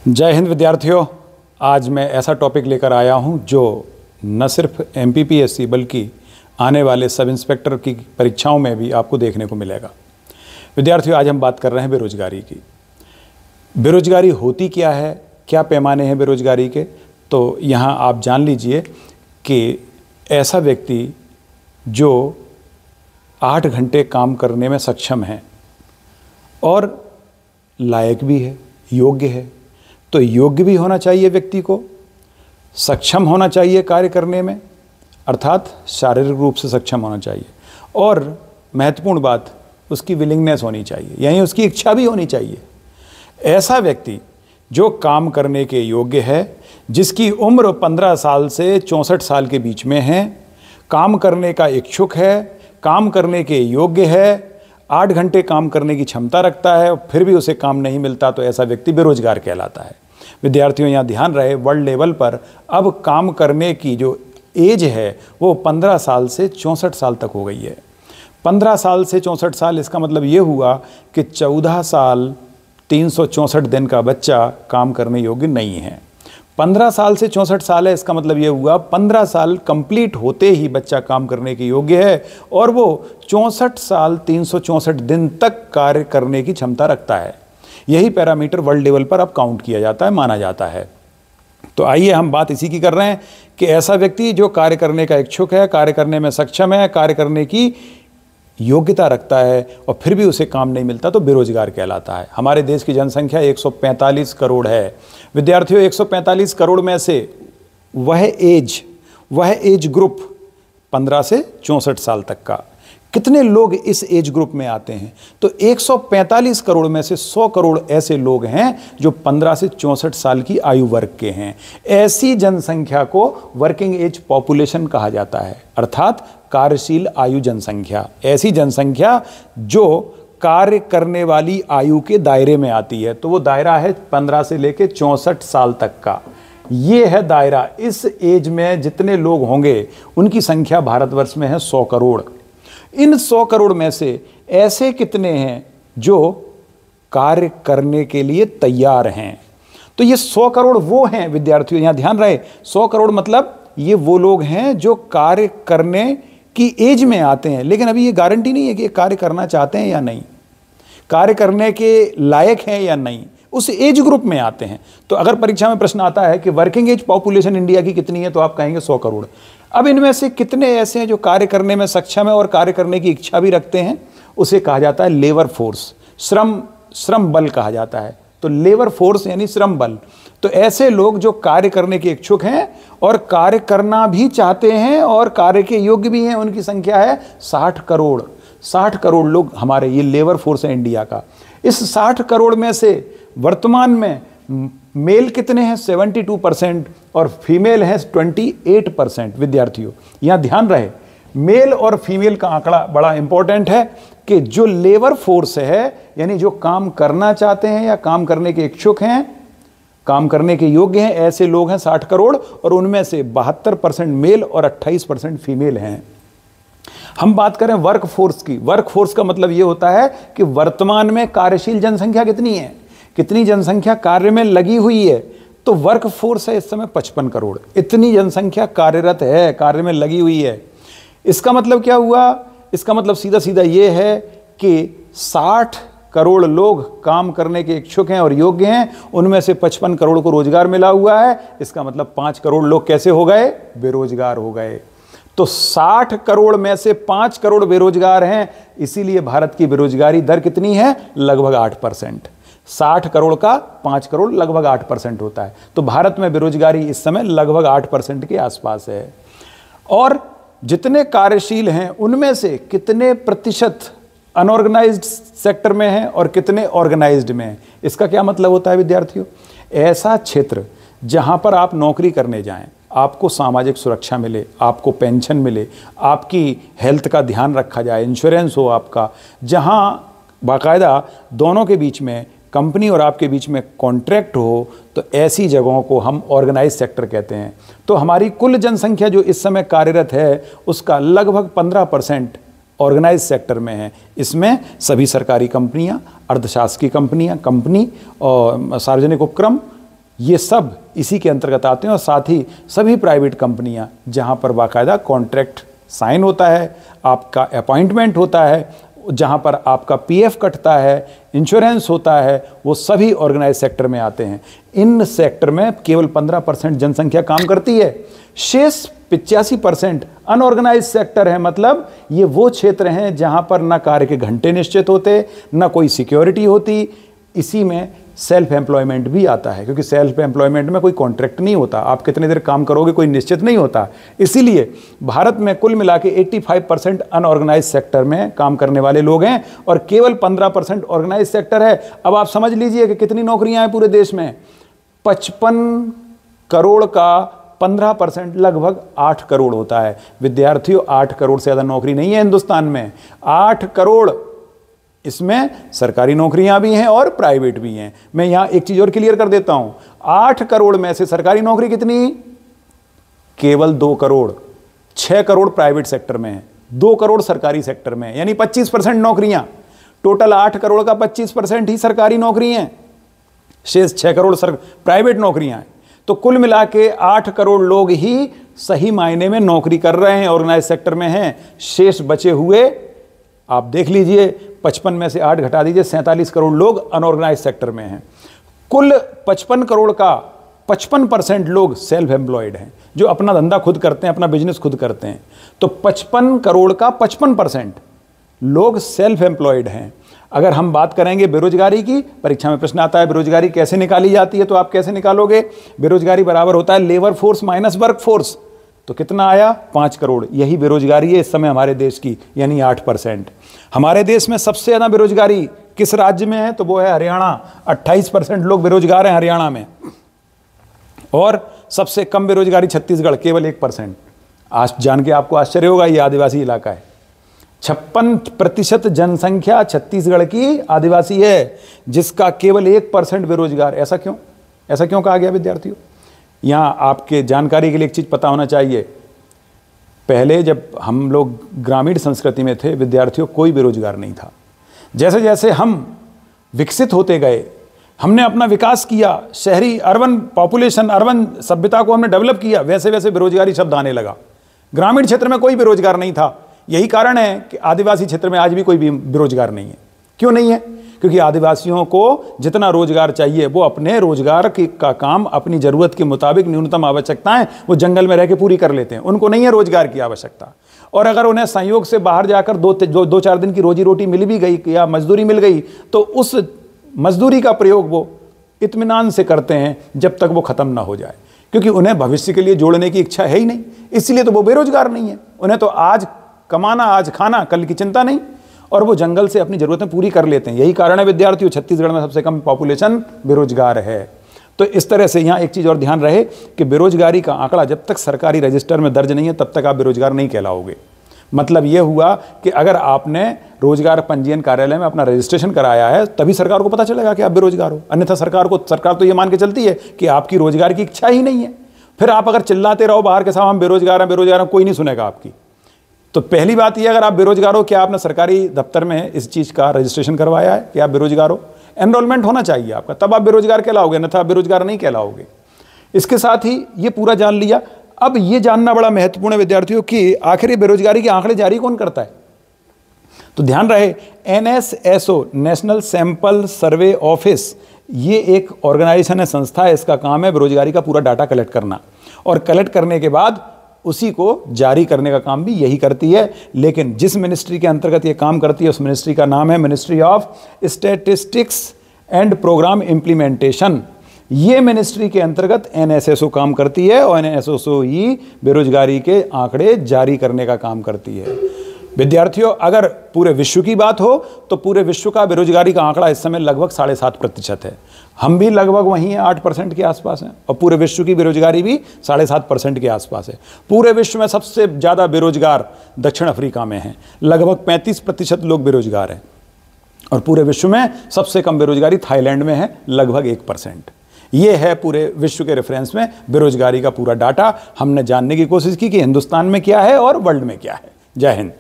जय हिंद विद्यार्थियों। आज मैं ऐसा टॉपिक लेकर आया हूं जो न सिर्फ एमपीपीएससी बल्कि आने वाले सब इंस्पेक्टर की परीक्षाओं में भी आपको देखने को मिलेगा। विद्यार्थियों, आज हम बात कर रहे हैं बेरोजगारी की। बेरोजगारी होती क्या है, क्या पैमाने हैं बेरोजगारी के, तो यहाँ आप जान लीजिए कि ऐसा व्यक्ति जो 8 घंटे काम करने में सक्षम है और लायक भी है, योग्य है, तो योग्य भी होना चाहिए व्यक्ति को, सक्षम होना चाहिए कार्य करने में, अर्थात शारीरिक रूप से सक्षम होना चाहिए, और महत्वपूर्ण बात उसकी विलिंगनेस होनी चाहिए, यानी उसकी इच्छा भी होनी चाहिए। ऐसा व्यक्ति जो काम करने के योग्य है, जिसकी उम्र 15 साल से 64 साल के बीच में है, काम करने का इच्छुक है, काम करने के योग्य है, 8 घंटे काम करने की क्षमता रखता है और फिर भी उसे काम नहीं मिलता, तो ऐसा व्यक्ति बेरोजगार कहलाता है। विद्यार्थियों, यहाँ ध्यान रहे, वर्ल्ड लेवल पर अब काम करने की जो एज है वो 15 साल से 64 साल तक हो गई है। 15 साल से 64 साल, इसका मतलब ये हुआ कि 14 साल 364 दिन का बच्चा काम करने योग्य नहीं है। 15 साल से 64 साल है, इसका मतलब ये हुआ 15 साल कंप्लीट होते ही बच्चा काम करने के योग्य है और वो 64 साल 364 दिन तक कार्य करने की क्षमता रखता है। यही पैरामीटर वर्ल्ड लेवल पर अब काउंट किया जाता है, माना जाता है। तो आइए हम बात इसी की कर रहे हैं कि ऐसा व्यक्ति जो कार्य करने का इच्छुक है, कार्य करने में सक्षम है, कार्य करने की योग्यता रखता है और फिर भी उसे काम नहीं मिलता, तो बेरोजगार कहलाता है। हमारे देश की जनसंख्या 145 करोड़ है। विद्यार्थियों, 145 करोड़ में से वह एज ग्रुप 15 से 64 साल तक का, कितने लोग इस एज ग्रुप में आते हैं? तो 145 करोड़ में से 100 करोड़ ऐसे लोग हैं जो 15 से 64 साल की आयु वर्ग के हैं। ऐसी जनसंख्या को वर्किंग एज पॉपुलेशन कहा जाता है, अर्थात कार्यशील आयु जनसंख्या। ऐसी जनसंख्या जो कार्य करने वाली आयु के दायरे में आती है, तो वो दायरा है 15 से लेकर 64 साल तक का। ये है दायरा। इस एज में जितने लोग होंगे उनकी संख्या भारतवर्ष में है 100 करोड़। इन 100 करोड़ में से ऐसे कितने हैं जो कार्य करने के लिए तैयार हैं? तो ये 100 करोड़ वो हैं विद्यार्थियों, यहां ध्यान रहे, 100 करोड़ मतलब ये वो लोग हैं जो कार्य करने की एज में आते हैं, लेकिन अभी ये गारंटी नहीं है कि ये कार्य करना चाहते हैं या नहीं, कार्य करने के लायक हैं या नहीं, उस एज ग्रुप में आते हैं। तो अगर परीक्षा में प्रश्न आता है कि वर्किंग एज पॉपुलेशन इंडिया की कितनी है, तो आप कहेंगे 100 करोड़। अब इनमें से कितने ऐसे हैं जो कार्य करने में सक्षम है और कार्य करने की इच्छा भी रखते हैं? उसे कहा जाता है लेबर फोर्स, श्रम बल कहा जाता है। तो लेबर फोर्स यानी श्रम बल। तो ऐसे लोग जो कार्य करने के इच्छुक हैं और कार्य करना भी चाहते हैं और कार्य के योग्य भी हैं, उनकी संख्या है 60 करोड़। 60 करोड़ लोग हमारे ये लेबर फोर्स है इंडिया का। इस 60 करोड़ में से वर्तमान में मेल कितने हैं? 72% और फीमेल है 28%। विद्यार्थियों, यहां ध्यान रहे, मेल और फीमेल का आंकड़ा बड़ा इंपॉर्टेंट है कि जो लेबर फोर्स है, यानी जो काम करना चाहते हैं या काम करने के इच्छुक हैं, काम करने के योग्य हैं, ऐसे लोग हैं 60 करोड़ और उनमें से 72% मेल और 28% फीमेल हैं। हम बात करें वर्क फोर्स की। वर्क फोर्स का मतलब यह होता है कि वर्तमान में कार्यशील जनसंख्या कितनी है, कितनी जनसंख्या कार्य में लगी हुई है। तो वर्क फोर्स है इस समय 55 करोड़। इतनी जनसंख्या कार्यरत है, कार्य में लगी हुई है। इसका मतलब क्या हुआ? इसका मतलब सीधा सीधा ये है कि 60 करोड़ लोग काम करने के इच्छुक हैं और योग्य हैं, उनमें से 55 करोड़ को रोजगार मिला हुआ है। इसका मतलब 5 करोड़ लोग कैसे हो गए? बेरोजगार हो गए। तो 60 करोड़ में से 5 करोड़ बेरोजगार हैं, इसीलिए भारत की बेरोजगारी दर कितनी है? लगभग 8%। 60 करोड़ का 5 करोड़ लगभग 8% होता है। तो भारत में बेरोजगारी इस समय लगभग 8% के आसपास है। और जितने कार्यशील हैं उनमें से कितने प्रतिशत अनऑर्गेनाइज्ड सेक्टर में हैं और कितने ऑर्गेनाइज्ड में हैं? इसका क्या मतलब होता है विद्यार्थियों? ऐसा क्षेत्र जहां पर आप नौकरी करने जाएं, आपको सामाजिक सुरक्षा मिले, आपको पेंशन मिले, आपकी हेल्थ का ध्यान रखा जाए, इंश्योरेंस हो आपका, जहां बाकायदा दोनों के बीच में, कंपनी और आपके बीच में कॉन्ट्रैक्ट हो, तो ऐसी जगहों को हम ऑर्गेनाइज सेक्टर कहते हैं। तो हमारी कुल जनसंख्या जो इस समय कार्यरत है उसका लगभग 15% ऑर्गेनाइज सेक्टर में है। इसमें सभी सरकारी कंपनियां, अर्धशासकीय कंपनियां, कंपनी और सार्वजनिक उपक्रम ये सब इसी के अंतर्गत आते हैं। और साथ ही सभी प्राइवेट कंपनियां जहां पर बाकायदा कॉन्ट्रैक्ट साइन होता है, आपका अपॉइंटमेंट होता है, जहां पर आपका पीएफ कटता है, इंश्योरेंस होता है, वो सभी ऑर्गेनाइज सेक्टर में आते हैं। इन सेक्टर में केवल 15% जनसंख्या काम करती है, शेष 85% अनऑर्गेनाइज सेक्टर है। मतलब ये वो क्षेत्र हैं जहां पर ना कार्य के घंटे निश्चित होते, ना कोई सिक्योरिटी होती। इसी में सेल्फ एम्प्लॉयमेंट भी आता है, क्योंकि सेल्फ एम्प्लॉयमेंट में कोई कॉन्ट्रैक्ट नहीं होता, आप कितनी देर काम करोगे कोई निश्चित नहीं होता। इसीलिए भारत में कुल मिला के 85% अनऑर्गेनाइज सेक्टर में काम करने वाले लोग हैं और केवल 15% ऑर्गेनाइज सेक्टर है। अब आप समझ लीजिए कि कितनी नौकरियां हैं पूरे देश में। 55 करोड़ का 15% लगभग 8 करोड़ होता है। विद्यार्थियों, 8 करोड़ से ज़्यादा नौकरी नहीं है हिंदुस्तान में। 8 करोड़, इसमें सरकारी नौकरियां भी हैं और प्राइवेट भी हैं। मैं यहां एक चीज और क्लियर कर देता हूं, 8 करोड़ में से सरकारी नौकरी कितनी? केवल 2 करोड़। 6 करोड़ प्राइवेट सेक्टर में है, 2 करोड़ सरकारी सेक्टर में, यानी 25% नौकरियां। टोटल 8 करोड़ का 25% ही सरकारी नौकरी हैं, शेष 6 करोड़ प्राइवेट नौकरियां हैं। तो कुल मिला के 8 करोड़ लोग ही सही मायने में नौकरी कर रहे हैं, ऑर्गेनाइज सेक्टर में हैं। शेष बचे हुए आप देख लीजिए, 55 में से 8 घटा दीजिए, 47 करोड़ लोग अनऑर्गेनाइज सेक्टर में हैं। कुल 55 करोड़ का 55% लोग सेल्फ एम्प्लॉयड हैं, जो अपना धंधा खुद करते हैं, अपना बिजनेस खुद करते हैं। तो 55 करोड़ का 55% लोग सेल्फ एम्प्लॉयड हैं। अगर हम बात करेंगे बेरोजगारी की, परीक्षा में प्रश्न आता है बेरोजगारी कैसे निकाली जाती है, तो आप कैसे निकालोगे? बेरोजगारी बराबर होता है labour force minus work force. तो कितना आया? 5 करोड़। यही बेरोजगारी है इस समय हमारे देश की, यानी 8%। हमारे देश में सबसे ज़्यादा बेरोजगारी किस राज्य में है? तो वो है हरियाणा। 28% लोग बेरोजगार हैं हरियाणा में। और सबसे कम बेरोजगारी छत्तीसगढ़, केवल 1%। आज जान के आपको आश्चर्य होगा, ये आदिवासी इलाका है। 56% जनसंख्या छत्तीसगढ़ की आदिवासी है, जिसका केवल 1% बेरोजगार। ऐसा क्यों? ऐसा क्यों कहा गया विद्यार्थियों? यहाँ आपके जानकारी के लिए एक चीज़ पता होना चाहिए। पहले जब हम लोग ग्रामीण संस्कृति में थे विद्यार्थियों, कोई बेरोजगार नहीं था। जैसे जैसे हम विकसित होते गए, हमने अपना विकास किया, शहरी अर्बन पॉपुलेशन, अर्बन सभ्यता को हमने डेवलप किया, वैसे वैसे बेरोजगारी शब्द आने लगा। ग्रामीण क्षेत्र में कोई बेरोजगार नहीं था। यही कारण है कि आदिवासी क्षेत्र में आज भी कोई भी बेरोजगार नहीं है। क्यों नहीं है? क्योंकि आदिवासियों को जितना रोजगार चाहिए वो अपने रोजगार का काम अपनी ज़रूरत के मुताबिक न्यूनतम आवश्यकताएं वो जंगल में रह के पूरी कर लेते हैं। उनको नहीं है रोजगार की आवश्यकता। और अगर उन्हें संयोग से बाहर जाकर दो चार दिन की रोजी रोटी मिल भी गई या मजदूरी मिल गई, तो उस मजदूरी का प्रयोग वो इत्मीनान से करते हैं जब तक वो ख़त्म ना हो जाए, क्योंकि उन्हें भविष्य के लिए जोड़ने की इच्छा है ही नहीं। इसलिए तो वो बेरोजगार नहीं है। उन्हें तो आज कमाना, आज खाना, कल की चिंता नहीं, और वो जंगल से अपनी ज़रूरतें पूरी कर लेते हैं। यही कारण है विद्यार्थियों, छत्तीसगढ़ में सबसे कम पॉपुलेशन बेरोजगार है। तो इस तरह से यहाँ एक चीज़ और ध्यान रहे कि बेरोजगारी का आंकड़ा जब तक सरकारी रजिस्टर में दर्ज नहीं है तब तक आप बेरोजगार नहीं कहलाओगे। मतलब ये हुआ कि अगर आपने रोजगार पंजीयन कार्यालय में अपना रजिस्ट्रेशन कराया है तभी सरकार को पता चलेगा कि आप बेरोजगार हो, अन्यथा सरकार तो ये मान के चलती है कि आपकी रोजगार की इच्छा ही नहीं है। फिर आप अगर चिल्लाते रहो बाहर के साहब हम बेरोजगार हैं, कोई नहीं सुनेगा आपकी। तो पहली बात यह, अगर आप बेरोजगार हो, क्या आपने सरकारी दफ्तर में इस चीज़ का रजिस्ट्रेशन करवाया है कि आप बेरोजगार हो? एनरोलमेंट होना चाहिए आपका, तब आप बेरोजगार कहलाओगे, अन्यथा आप बेरोजगार नहीं कहलाओगे। इसके साथ ही ये पूरा जान लिया। अब ये जानना बड़ा महत्वपूर्ण है विद्यार्थियों कि आखिर ये बेरोजगारी के आंकड़े जारी कौन करता है? तो ध्यान रहे, NSSO national sample survey office, ये एक ऑर्गेनाइजेशन है, संस्था है। इसका काम है बेरोजगारी का पूरा डाटा कलेक्ट करना, और कलेक्ट करने के बाद उसी को जारी करने का काम भी यही करती है। लेकिन जिस मिनिस्ट्री के अंतर्गत ये काम करती है उस मिनिस्ट्री का नाम है ministry of statistics and programme implementation. ये मिनिस्ट्री के अंतर्गत NSSO काम करती है, और NSSO ही बेरोजगारी के आंकड़े जारी करने का काम करती है। विद्यार्थियों, अगर पूरे विश्व की बात हो तो पूरे विश्व का बेरोजगारी का आंकड़ा इस समय लगभग 7.5% है। हम भी लगभग वहीं हैं, 8% के आसपास हैं, और पूरे विश्व की बेरोजगारी भी 7.5% के आसपास है। पूरे विश्व में सबसे ज़्यादा बेरोजगार दक्षिण अफ्रीका में हैं, लगभग 35% लोग बेरोजगार हैं, और पूरे विश्व में सबसे कम बेरोजगारी थाईलैंड में है, लगभग 1%। ये है पूरे विश्व के रेफरेंस में बेरोजगारी का पूरा डाटा। हमने जानने की कोशिश की कि हिंदुस्तान में क्या है और वर्ल्ड में क्या है। जय हिंद।